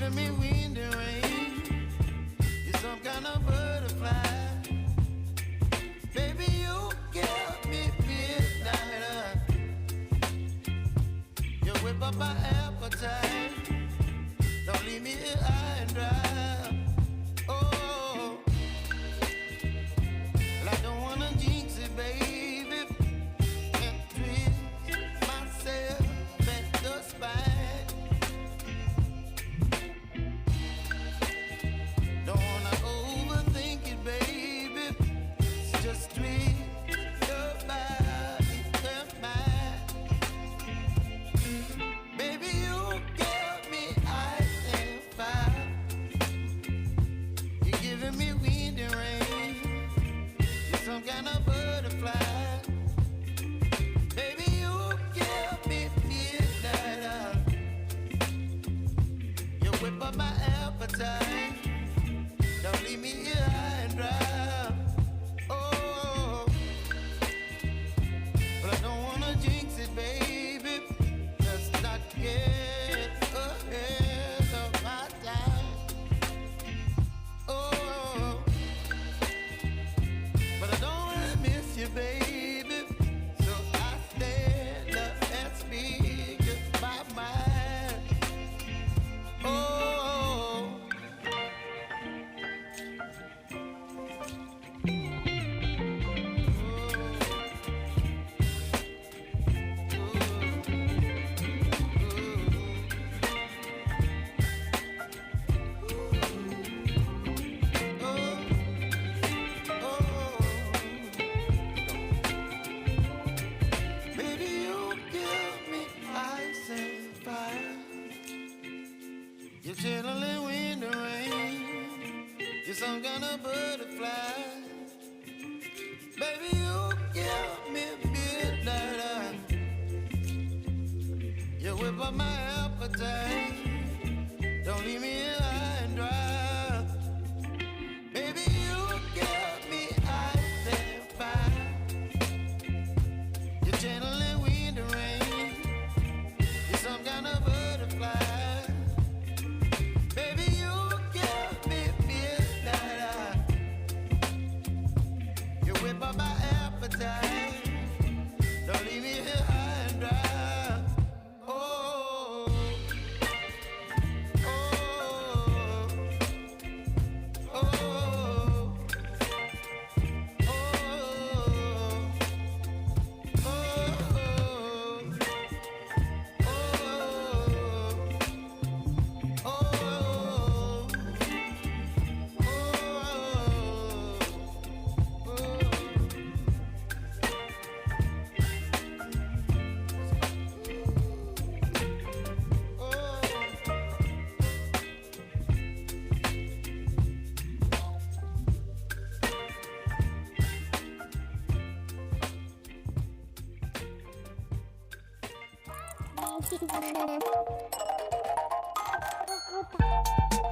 giving me wind and rain. You're some kind of butterfly. Baby, you give me midnight. You whip up my appetite. Don't leave me here high and dry. Oh, well, I don't wanna jinx it, baby, and twist myself at the spine. Don't wanna overthink it, baby. It's just twist your body and mine. Baby, you give me ice and fire. You're giving me wind and rain. You're some kind of butterfly. Baby, you give me midnight. You whip up my appetite. Don't leave me here high and dry. Oh, but I don't wanna jinx it, baby. Let's not get ahead of my time. Oh, but I don't wanna miss you, baby. So I stand up and speak my mind. Oh. Baby, you give me ice and fire. You're channeling wind and rain. You're some kind of butterfly. Baby, you give me midnight. You whip up my appetite. Don't leave me here high and dry. Baby, you give me ice and fire. You're channeling wind and rain. You're some kind of butterfly. Baby, you give me midnight. You whip up my appetite. Don't leave me here high and dry. Oh, oh, oh, oh, Thank you.